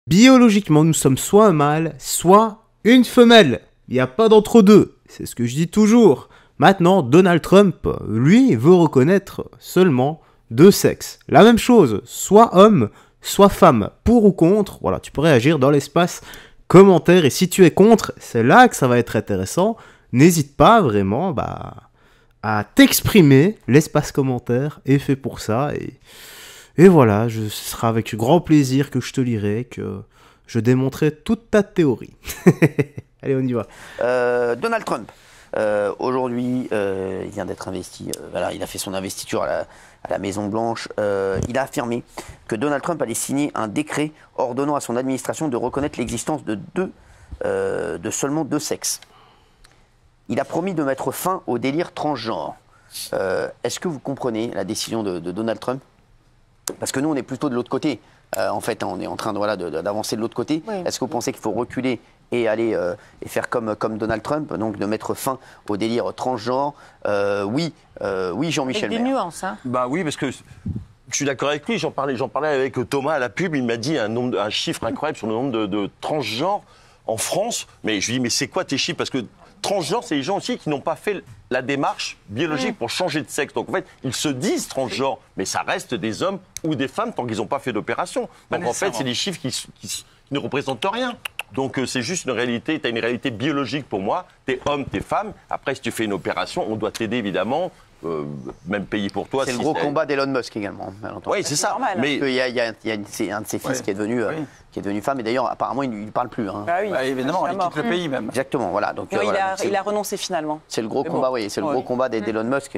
Biologiquement, nous sommes soit un mâle, soit une femelle. Il n'y a pas d'entre-deux. C'est ce que je dis toujours. Maintenant, Donald Trump, lui, veut reconnaître seulement deux sexes. La même chose, soit homme, soit femme. Pour ou contre, voilà, tu peux réagir dans l'espace commentaire. Et si tu es contre, c'est là que ça va être intéressant. N'hésite pas vraiment à t'exprimer. L'espace commentaire est fait pour ça. Et voilà, ce sera avec grand plaisir que je te lirai, que je démontrerai toute ta théorie. Allez, on y va. Donald Trump. Aujourd'hui, il vient d'être investi. Voilà, il a fait son investiture à la Maison-Blanche. Il a affirmé que Donald Trump allait signer un décret ordonnant à son administration de reconnaître l'existence de seulement deux sexes. Il a promis de mettre fin au délire transgenre. Est-ce que vous comprenez la décision de Donald Trump? Parce que nous, on est plutôt de l'autre côté. En fait, on est en train d'avancer de l'autre côté. Oui. Est-ce que vous pensez qu'il faut reculer et aller et faire comme Donald Trump, donc de mettre fin au délire transgenre? Oui, Jean-Michel. Avec des nuances, hein. Bah oui, parce que je suis d'accord avec lui. J'en parlais avec Thomas à la pub. Il m'a dit un chiffre incroyable sur le nombre de transgenres en France. Mais je lui dis, mais c'est quoi tes chiffres? Parce que transgenres, c'est les gens aussi qui n'ont pas fait la démarche biologique pour changer de sexe. Donc en fait, ils se disent transgenres, mais ça reste des hommes ou des femmes tant qu'ils n'ont pas fait d'opération. Donc en fait, c'est des chiffres qui ne représentent rien. Donc c'est juste une réalité, tu as une réalité biologique pour moi, tu es homme, tu es femme. Après, si tu fais une opération, on doit t'aider évidemment, même payer pour toi. C'est le gros combat d'Elon Musk également. Oui, c'est ça. Normal, mais il y a un de ses fils qui est devenu femme, et d'ailleurs apparemment il ne parle plus. Hein. Bah oui, évidemment, il quitte le pays même. Exactement, voilà. Donc, non, il a renoncé finalement. C'est le gros combat, c'est le gros combat d'Elon Musk.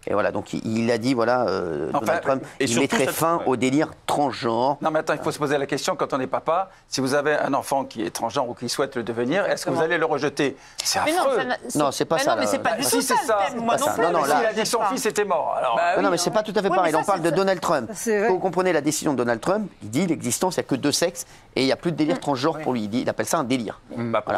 Et voilà, donc il a dit, Donald Trump, il mettrait fin au délire transgenre. Non, mais attends, il faut se poser la question, quand on est papa, si vous avez un enfant qui est transgenre ou qui souhaite le devenir, est-ce que vous allez le rejeter? C'est affreux. Non, c'est pas ça. Non, mais c'est pas du tout ça. Moi non plus. Il a dit que son fils était mort. Non, mais c'est pas tout à fait pareil. On parle de Donald Trump. Vous comprenez la décision de Donald Trump? Il dit l'existence, il n'y a que deux sexes et il n'y a plus de délire transgenre pour lui. Il appelle ça un délire.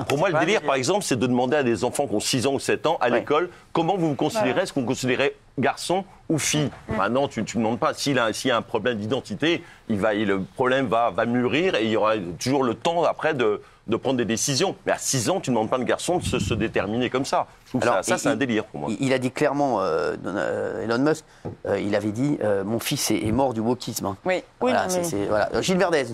Pour moi, le délire, par exemple, c'est de demander à des enfants qui ont 6 ans ou 7 ans à l'école comment vous vous considérez, est-ce qu'on considérait garçon ou fille. Maintenant, tu ne demandes pas. S'il y a un problème d'identité, le problème va mûrir et il y aura toujours le temps après de prendre des décisions. Mais à 6 ans, tu ne demandes pas à un garçon de se déterminer comme ça. Je trouve ça c'est un délire pour moi. Il a dit clairement, Elon Musk, il avait dit mon fils est mort du wokisme. Hein. Oui, voilà, voilà. Gilles Verdez.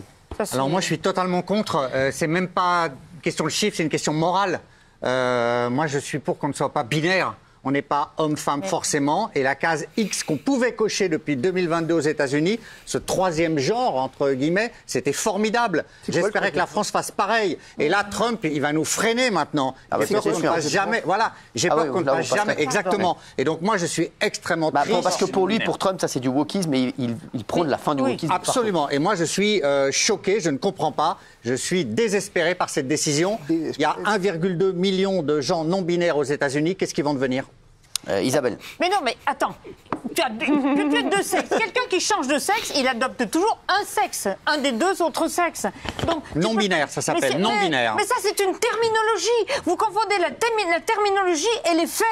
Alors moi, je suis totalement contre. C'est même pas une question de chiffre, c'est une question morale. Moi, je suis pour qu'on ne soit pas binaire. On n'est pas homme-femme forcément. Et la case X qu'on pouvait cocher depuis 2022 aux États-Unis, ce troisième genre, entre guillemets, c'était formidable. J'espérais que la France fasse pareil. Et là, Trump, il va nous freiner maintenant. J'ai peur qu'on ne fasse jamais. Voilà, j'ai peur qu'on ne fasse jamais. Exactement. Et donc, moi, je suis extrêmement triste. Parce que pour Trump, ça, c'est du wokisme, mais il prône la fin du wokisme. Absolument. Et moi, je suis choqué, je ne comprends pas. Je suis désespéré par cette décision. Il y a 1,2 million de gens non binaires aux États-Unis. Qu'est-ce qu'ils vont devenir? Isabelle. Mais non, mais attends. Tu as deux sexes. Quelqu'un qui change de sexe, il adopte toujours un sexe, un des deux autres sexes. Donc, non-binaire, ça s'appelle non-binaire. Mais ça, c'est une terminologie. Vous confondez la terminologie et les faits.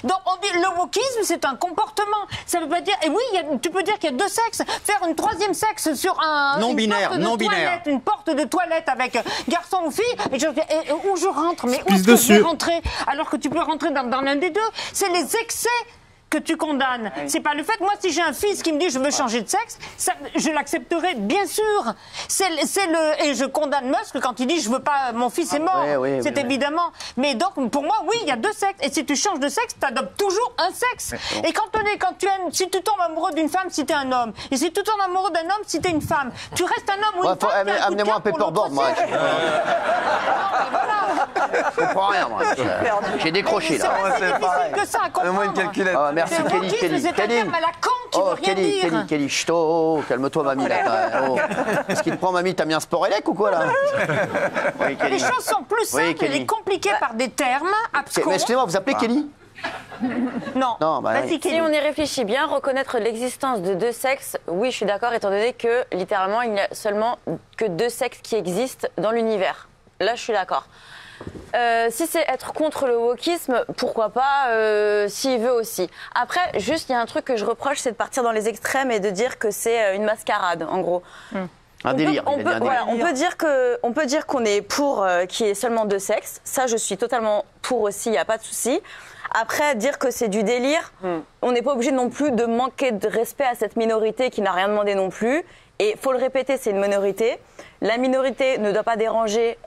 Donc, on dit le wokisme, c'est un comportement. Ça veut pas dire. Et oui, tu peux dire qu'il y a deux sexes. Faire une troisième sexe sur un. Non-binaire, non-binaire. Une porte de toilette avec garçon ou fille, où je rentre. Mais où est-ce que je vais rentrer alors que tu peux rentrer dans l'un des deux? C'est les excès que tu condamnes. C'est pas le fait. Moi, si j'ai un fils qui me dit je veux changer de sexe, je l'accepterai, bien sûr. Et je condamne Musk quand il dit je veux pas, mon fils est mort. C'est évidemment. Mais donc, pour moi, oui, il y a deux sexes. Et si tu changes de sexe, tu adoptes toujours un sexe. Et si tu tombes amoureux d'une femme, si tu es un homme. Et si tu tombes amoureux d'un homme, si tu es une femme. Tu restes un homme ou une femme. Amenez-moi un paperboard, moi. Je comprends rien, moi. J'ai décroché, là. C'est difficile que ça à comprendre. Une calculette. Merci, Kelly. C'est un terme à la con qui veut rien dire. Kelly, calme-toi, mamie. Est-ce qu'il te prend, mamie? T'as mis un sport élec ou quoi, là? Les choses sont plus simples et compliquées par des termes abscons. Mais excusez-moi, vous appelez Kelly? Non. Si on y réfléchit bien, reconnaître l'existence de deux sexes, oui, je suis d'accord, étant donné que, littéralement, il n'y a seulement que deux sexes qui existent dans l'univers. Là, je suis d'accord. Si c'est être contre le wokisme, pourquoi pas, s'il veut aussi. Après, juste, il y a un truc que je reproche, c'est de partir dans les extrêmes et de dire que c'est une mascarade, en gros. Un délire. On peut dire qu'on est pour qu'il y ait seulement 2 sexes. Ça, je suis totalement pour aussi, il n'y a pas de souci. Après, dire que c'est du délire, on n'est pas obligé non plus de manquer de respect à cette minorité qui n'a rien demandé non plus. Et il faut le répéter, c'est une minorité. La minorité ne doit pas déranger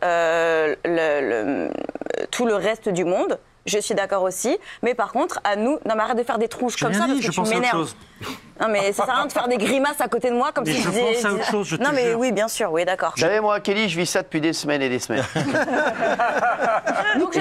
tout le reste du monde. Je suis d'accord aussi. Mais par contre, à nous, non mais arrête de faire des tronches comme ça parce que tu m'énerves. Non mais ça sert à rien de faire des grimaces à côté de moi comme si je pense à autre chose, je te Non mais jure. oui, bien sûr, oui, d'accord. Vous savez, moi, Kelly, je vis ça depuis des semaines et des semaines. Donc,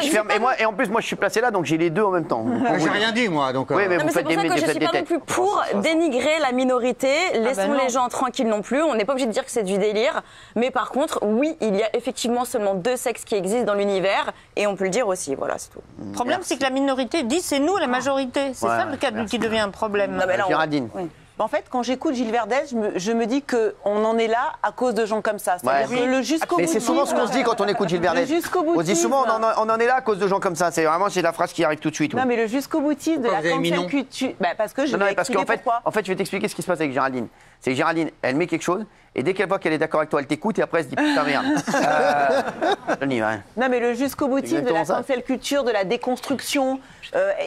Et en plus, moi, je suis placé là, donc j'ai les deux en même temps. J'ai rien dit, moi. Donc, Oui, mais Non, vous mais c'est faites pour ça que je suis pas non plus pour dénigrer la minorité. Laissons les gens tranquilles non plus. On n'est pas obligé de dire que c'est du délire. Mais par contre, oui, il y a effectivement seulement 2 sexes qui existent dans l'univers. Et on peut le dire aussi. Voilà, c'est tout. Le problème, c'est que la minorité dit c'est nous la majorité. C'est ça le cas qui devient un problème. Non, mais là, Géraldine. oui. En fait, quand j'écoute Gilles Verdez, je me dis qu'on en est là à cause de gens comme ça. C'est-à-dire que le jusqu'au Mais c'est souvent ce qu'on se dit quand on écoute Gilles Verdez. Le jusqu'au On se dit souvent boutisme. on en est là à cause de gens comme ça. C'est la phrase qui arrive tout de suite. Non, mais le jusqu'au boutisme de Pourquoi la vous avez mis non cancel culture. Parce que je Non, vais parce expliquer qu'en fait, pourquoi. je vais t'expliquer ce qui se passe avec Géraldine. C'est que Géraldine, elle met quelque chose, et dès qu'elle voit qu'elle est d'accord avec toi, elle t'écoute, et après elle se dit putain merde. Je n'y vais rien. Non, mais le jusqu'au boutisme de la exactement ça. cancel culture, de la déconstruction.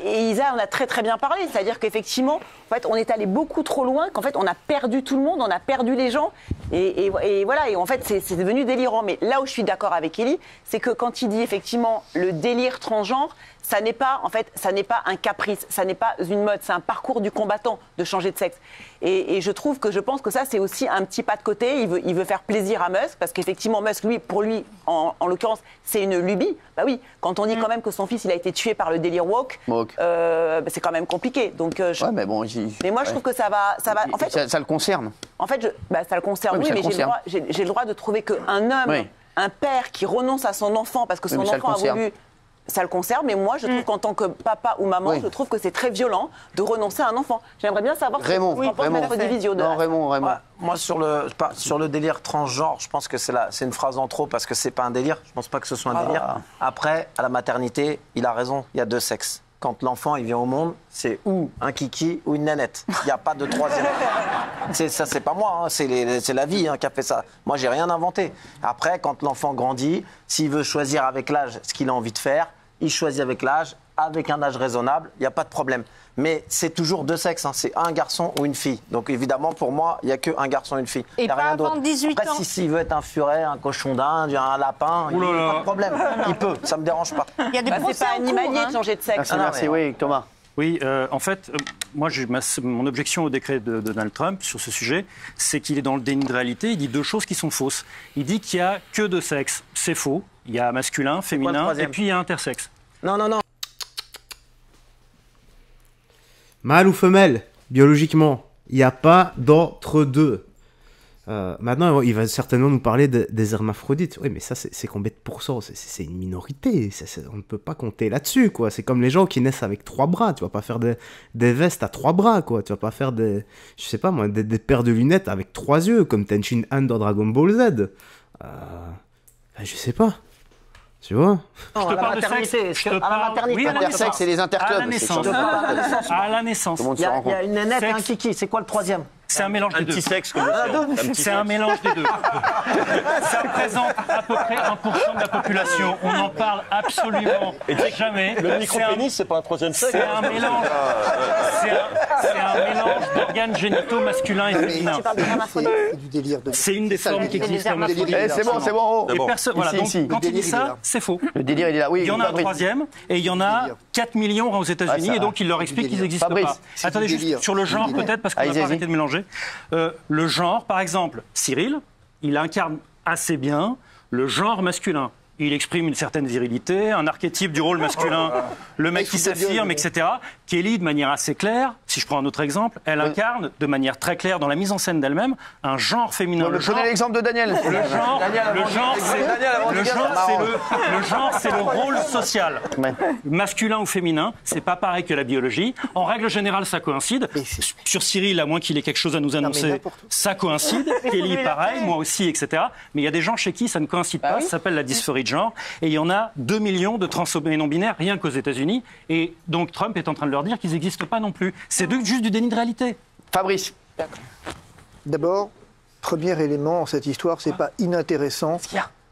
Et Isa en a très très bien parlé. C'est-à-dire qu'effectivement, en fait, on est allé beaucoup trop loin, qu'en fait, on a perdu tout le monde, on a perdu les gens. Et voilà, et en fait, c'est devenu délirant. Mais là où je suis d'accord avec Ellie, c'est que quand il dit effectivement le délire transgenre, ça n'est pas un caprice, ça n'est pas une mode, c'est un parcours du combattant de changer de sexe. Et je pense que ça, c'est aussi un petit pas de côté. Il veut faire plaisir à Musk, parce qu'effectivement, Musk, pour lui, en l'occurrence, c'est une lubie. Bah oui, quand on dit quand même que son fils, il a été tué par le délire woke, c'est quand même compliqué. Donc, Ouais, mais bon, mais moi, je trouve que ça va. En fait, ça le concerne. en fait, ça le concerne, Oui, mais oui, ça mais le concerne. j'ai le droit de trouver qu'un homme, Oui. un père qui renonce à son enfant parce que Oui, son mais ça le enfant a concerne. voulu. Ça le concerne, mais moi, je trouve qu'en tant que papa ou maman, Oui. je trouve que c'est très violent de renoncer à un enfant. J'aimerais bien savoir Raymond, ce que pense Maître Divisio de Non, Raymond. Moi, sur le délire transgenre, je pense que c'est une phrase en trop parce que c'est pas un délire. Je pense pas que ce soit un délire. Après, à la maternité, il a raison, il y a 2 sexes. Quand l'enfant il vient au monde, c'est ou un kiki ou une nanette. Il n'y a pas de troisième. Ça, c'est pas moi, hein, c'est la vie qui a fait ça. Moi, j'ai rien inventé. Après, quand l'enfant grandit, s'il veut choisir avec l'âge ce qu'il a envie de faire, il choisit avec l'âge, avec un âge raisonnable, il n'y a pas de problème. Mais c'est toujours 2 sexes, hein, c'est un garçon ou une fille. Donc évidemment, pour moi, il n'y a qu'un garçon et une fille. Et Y a pas rien avant d'autre. 18 Après, ans. s'il veut être un furet, un cochon d'Inde, un lapin, il n'y a pas de problème. Il peut, ça ne me dérange pas. Il y a des c'est procès pas en cours, animalier hein. de changer de sexe. Merci, merci. Oui, Thomas. Oui, en fait, moi, mon objection au décret de Donald Trump sur ce sujet, c'est qu'il est dans le déni de réalité. Il dit 2 choses qui sont fausses. Il dit qu'il n'y a que 2 sexes. C'est faux. Il y a masculin, quoi le féminin, et troisième puis il y a intersexe. Non. Mâle ou femelle, biologiquement, il n'y a pas d'entre-deux. Maintenant, il va certainement nous parler des hermaphrodites. Oui, mais ça, c'est combien de pourcents? C'est une minorité. On ne peut pas compter là-dessus, quoi. C'est comme les gens qui naissent avec 3 bras. Tu vas pas faire des vestes à 3 bras, quoi. Tu vas pas faire je sais pas moi, des paires de lunettes avec 3 yeux, comme Tenshin Han dans Dragon Ball Z. Je sais pas. Tu vois? Non, à la maternité. À la maternité. Oui, à la Intersexe, c'est les interclubs. À la naissance. À la naissance. Tout le monde Il se y rend compte. a une nanette et un Sexe. kiki. C'est quoi le troisième? C'est un mélange Un des deux. petit sexe comme ça. C'est un mélange des deux. Ça représente à peu près 1% de la population. On n'en parle absolument jamais. Le micro-pénis, c'est pas un troisième sexe. C'est un mélange. C'est un mélange d'organes génitaux masculins et féminins. Tu parles de hermaphrodite. C'est du délire. C'est une des formes qui existent. C'est bon, c'est bon. Et personne, voilà, donc, Ici. quand il dit Le délire, il est ça, là. c'est faux. Le délire, il est là. Oui, Il y en a un Fabrice. troisième, et il y en a 4 millions aux États-Unis, ça et va. donc il leur explique qu'ils délire. n'existent Fabrice, pas. c'est Attendez, du juste délire. sur le genre, C'est du délire. peut-être, parce qu'on Allez, va pas vas-y. arrêter de mélanger. Le genre, par exemple, Cyril, il incarne assez bien le genre masculin. Il exprime une certaine virilité, un archétype du rôle masculin, le mec qui s'affirme, etc. Kelly, de manière assez claire, si je prends un autre exemple, elle incarne de manière très claire dans la mise en scène d'elle-même un genre féminin. Prenez l'exemple de Daniel. Le genre, c'est le rôle social. Ouais. Masculin ou féminin, c'est pas pareil que la biologie. En règle générale, ça coïncide. Sur Cyril, à moins qu'il ait quelque chose à nous annoncer, ça coïncide. Kelly, pareil, moi aussi, etc. Mais il y a des gens chez qui ça ne coïncide pas. Ça s'appelle la dysphorie de genre. Et il y en a 2 millions de transhommes non-binaires rien qu'aux États-Unis. Et donc Trump est en train de leur dire qu'ils n'existent pas non plus. C'est juste du déni de réalité. Fabrice. D'abord, Premier élément, cette histoire, c'est pas inintéressant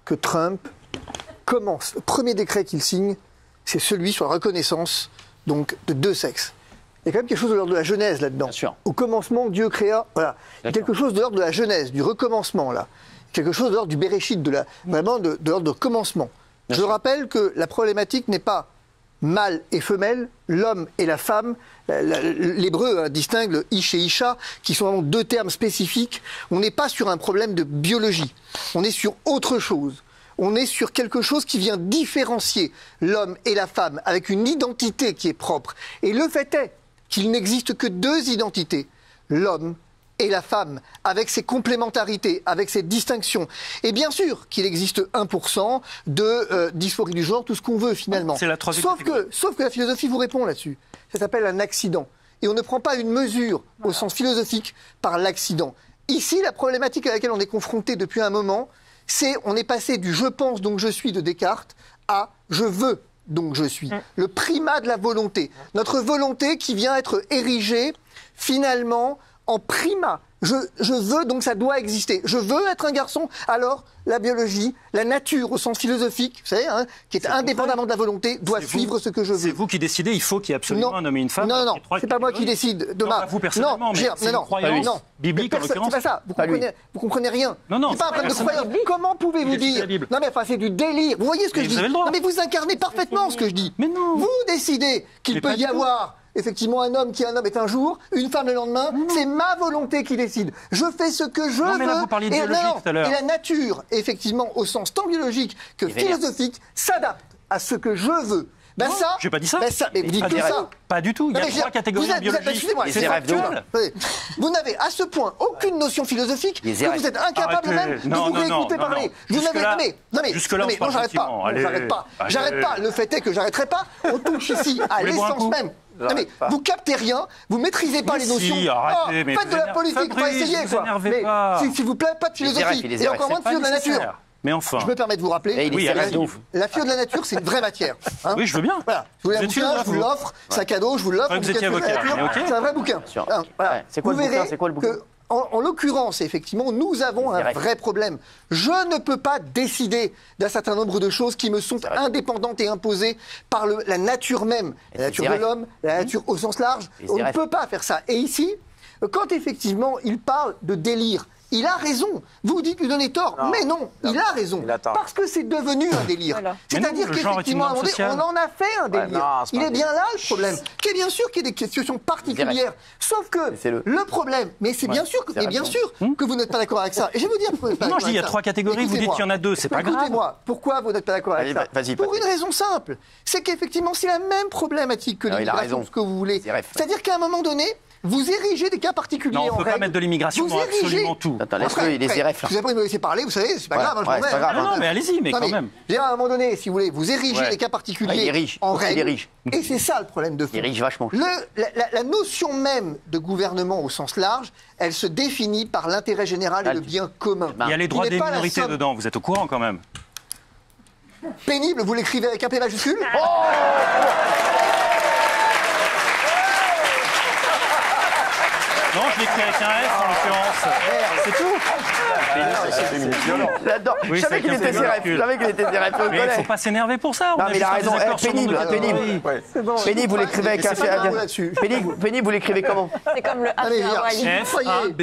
que Trump commence. Le premier décret qu'il signe, c'est celui sur la reconnaissance donc, de 2 sexes. Il y a quand même quelque chose de l'ordre de la Genèse là-dedans. Bien sûr. Au commencement, Dieu créa. Voilà. Il y a quelque chose de l'ordre de la Genèse, du recommencement là. Quelque chose de l'ordre du Béréchit, vraiment de l'ordre de commencement. Je rappelle que la problématique n'est pas mâle et femelle, l'homme et la femme. L'hébreu distingue le ish et isha, qui sont vraiment 2 termes spécifiques. On n'est pas sur un problème de biologie. On est sur autre chose. On est sur quelque chose qui vient différencier l'homme et la femme avec une identité qui est propre. Et le fait est qu'il n'existe que 2 identités, l'homme et la femme, avec ses complémentarités, avec ses distinctions. Et bien sûr qu'il existe 1% de dysphorie du genre, tout ce qu'on veut finalement. C'est la troisième sauf que la philosophie vous répond là-dessus. Ça s'appelle un accident. Et on ne prend pas une mesure au sens philosophique par l'accident. Ici, la problématique à laquelle on est confronté depuis un moment, c'est on est passé du « je pense donc je suis » de Descartes à « je veux donc je suis ». Le primat de la volonté. Notre volonté qui vient être érigée finalement en primat. Je veux, donc ça doit exister. Je veux être un garçon, alors la biologie, la nature au sens philosophique, vous savez, qui est indépendamment de la volonté, doit suivre ce que je veux. C'est vous qui décidez, il faut qu'il y ait absolument un homme et une femme. Non, c'est pas moi qui décide. Non, vous personnellement, mais c'est une croyance biblique en l'occurrence. C'est pas ça, vous comprenez rien. Non, c'est pas un problème de croyance. Comment pouvez-vous dire... Non mais enfin, c'est du délire. Vous voyez ce que je dis? Non mais vous incarnez parfaitement ce que je dis. Mais non. Vous décidez qu'il peut y avoir... Effectivement, un homme qui est un homme est un jour, une femme le lendemain, c'est ma volonté qui décide. Je fais ce que je veux. Mais là, vous parliez de biologie tout à l'heure. Et la nature, effectivement, au sens tant biologique que philosophique, s'adapte à ce que je veux. Ben non, ça, j'ai pas dit ça. Ben ça, mais vous dites tout ça. Pas du tout. Il y a 3 catégories en biologie. Excusez-moi, c'est factuel. Vous n'avez à ce point aucune notion philosophique que vous êtes incapable même de vous réécouter parler. Vous n'avez. Non mais j'arrête pas. J'arrête pas. Le fait est que j'arrêterai pas. On touche ici à l'essence même. Non mais vous captez rien, vous maîtrisez pas les notions. Faites de la politique, pas essayer quoi. Mais s'il vous plaît, pas de philosophie et encore moins de philo de la nature. Mais enfin. Je me permets de vous rappeler, la philo de la nature, c'est une vraie matière. Oui, je veux bien. Voilà. Vous voulez un bouquin, je vous l'offre. Sac à dos, je vous l'offre. Vous étiez avocat. C'est un vrai bouquin. C'est quoi le bouquin? En l'occurrence, effectivement, nous avons un vrai problème. Je ne peux pas décider d'un certain nombre de choses qui me sont indépendantes et imposées par la nature même, la nature de l'homme, la nature au sens large. On ne peut pas faire ça. Et ici, quand effectivement il parle de délire, il a raison. Vous dites lui donnez tort. Mais non, il a raison. Parce que c'est devenu un délire. Voilà. C'est-à-dire qu'effectivement, on en a fait un délire. Il est bien là le problème. Qui est bien sûr qu'il y a des situations particulières. Sauf que le problème, mais c'est bien sûr que vous n'êtes pas d'accord avec ça. Et je vais vous dire pourquoi vous n'êtes pas d'accord avec ça. Non, je dis il y a 3 catégories, vous dites qu'il y en a 2, c'est pas grave. Écoutez-moi, pourquoi vous n'êtes pas d'accord avec ça? Pour une raison simple. C'est qu'effectivement, c'est la même problématique que l'immigration, ce que vous voulez. C'est-à-dire qu'à un moment donné, vous érigez des cas particuliers. Non, on ne peut pas mettre de l'immigration dans absolument tout. Attends, laisse-le, les RF. Vous n'avez pas me laisser parler, vous savez, c'est pas grave. Non, mais allez-y, mais quand même. À un moment donné, si vous voulez, vous érigez des cas particuliers en règle. Et c'est ça le problème de fond. Il érige vachement. La notion même de gouvernement au sens large, elle se définit par l'intérêt général et le bien commun. Il y a les droits des minorités dedans, vous êtes au courant quand même. Pénible, vous l'écrivez avec un P majuscule. Non, je l'écris avec un F en l'occurrence. C'est tout. J'adore. Je savais qu'il était CRF. Mais il ne faut pas s'énerver pour ça. Non, mais il a raison. Pénible. Pénible, vous l'écrivez avec un F. Pénible, vous l'écrivez comment? C'est comme le F-A-B.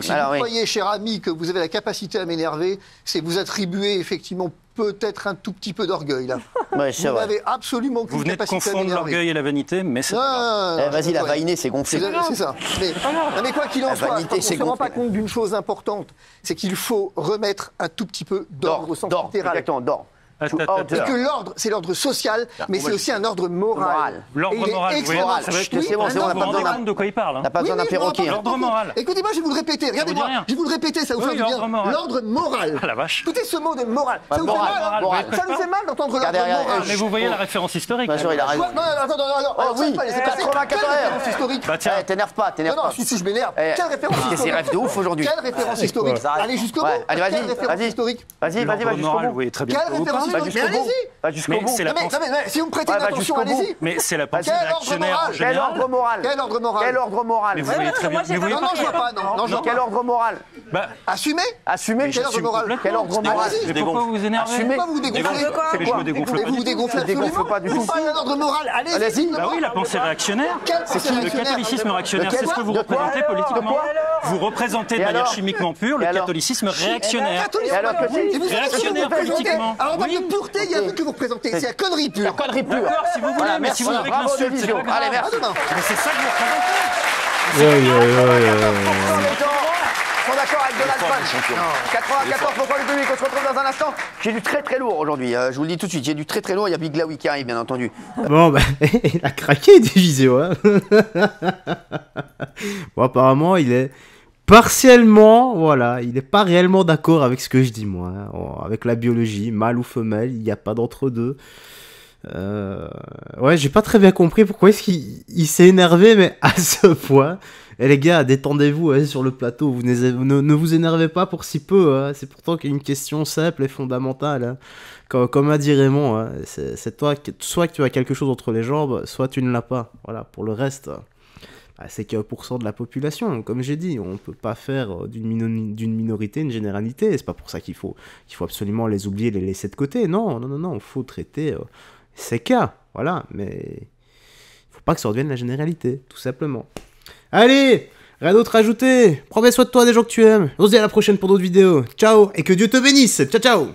Si vous croyez, cher ami, que vous avez la capacité à m'énerver, c'est vous attribuer effectivement peut-être un tout petit peu d'orgueil là. Ouais, vous n'avez absolument aucune Vous venez de capacité à confondre m'énerver. l'orgueil et la vanité, mais c'est vas-y, la vainée, c'est gonflé. C'est ça. Mais quoi qu'il en soit, on ne se rend pas compte d'une chose importante, c'est qu'il faut remettre un tout petit peu d'ordre au sens littéral. Exactement, d'ordre. Et que l'ordre, c'est l'ordre social, mais c'est aussi un ordre moral. L'ordre moral, c'est bon, on n'a pas besoin de quoi il parle. On n'a pas besoin d'un perroquet. L'ordre moral. Écoutez-moi, je vais vous le répéter. Regardez-moi, je vais vous le répéter, ça vous fait du bien. L'ordre moral. Ah la vache. Écoutez ce mot de moral. Ça vous fait mal. Ça nous fait mal d'entendre l'ordre moral. Mais vous voyez la référence historique. Bien sûr, il a raison. Non, attends. Oui, c'est 94 référence historique. Bah tiens, t'énerve pas. Non, si je m'énerve. Quelle référence historique? C'est rêve de ouf aujourd'hui. Quelle référence historique? Allez jusqu'au bout. Allez, vas-y. Quelle référence historique? Vas-y, jusqu'au bout. oui, très bien. Quelle référence mais allez-y. Va jusqu'au Mais bout. c'est la Non, mais si vous me prêtez Ouais, va attention, jusqu'au bout. allez-y. Mais c'est la pensée Quel ordre réactionnaire en moral Quel général. ordre moral Quel ordre moral Quel ordre moral Mais vous voyez très bien. Mais vous voyez Non, pas. non, je vois pas. Non, je vois Quel pas. ordre moral Bah, Assumez. Assumez. Quel ordre moral Quel ordre moral mais pourquoi vous vous énervez? Assumez. Pourquoi vous vous dégonflez Mais je me dégonfle Mais pas vous du vous tout. dégonflez Je dégonfle absolument. pas du Vous tout. parlez d'un ordre moral. Allez-y. Allez-y. Bah oui, la pensée réactionnaire. Quelle C'est pensée le réactionnaire catholicisme réactionnaire, c'est ce que vous De quoi représentez politiquement. Vous représentez de Et manière alors chimiquement pure Et le alors catholicisme réactionnaire. Catholique. Et alors, Et vous savez ce que vous réactionnaire représentez politiquement. Alors, en termes Oui. de pureté, il y a un truc que vous représentez. C'est la connerie pure. La connerie pure. D'accord, si vous voulez, Voilà, mais merci. si vous avez Bravo, l'insulte, c'est Division. pas grave. Allez, merci. À demain. Mais c'est ça que vous représentez. Aïe, aïe, aïe, aïe. Les gens sont d'accord avec Donald Trump. 94 pour le public, on se retrouve dans un instant. J'ai du très très lourd aujourd'hui, je vous le dis tout de suite, j'ai du très très lourd, il y a Big Laoui qui arrive bien entendu. Bon, bah, il a craqué, Division. Hein. Bon, apparemment, il est partiellement, voilà, il n'est pas réellement d'accord avec ce que je dis, moi. Hein. Avec la biologie, mâle ou femelle, il n'y a pas d'entre-deux. Ouais, j'ai pas très bien compris pourquoi est-ce qu'il s'est énervé, mais à ce point. Et les gars, détendez-vous hein, sur le plateau, vous ne vous énervez pas pour si peu, hein. C'est pourtant une question simple et fondamentale. Hein. Comme a dit Raymond, hein, c'est toi, soit que tu as quelque chose entre les jambes, soit tu ne l'as pas. Voilà, pour le reste, bah, c'est que 1% de la population. Comme j'ai dit, on peut pas faire d'une minorité une généralité. C'est pas pour ça qu'il faut absolument les oublier, les laisser de côté. Non, il faut traiter ces cas. Voilà, mais il faut pas que ça redevienne la généralité, tout simplement. Allez, rien d'autre à ajouter. Prends bien soin de toi, des gens que tu aimes. On se dit à la prochaine pour d'autres vidéos. Ciao, et que Dieu te bénisse. Ciao, ciao.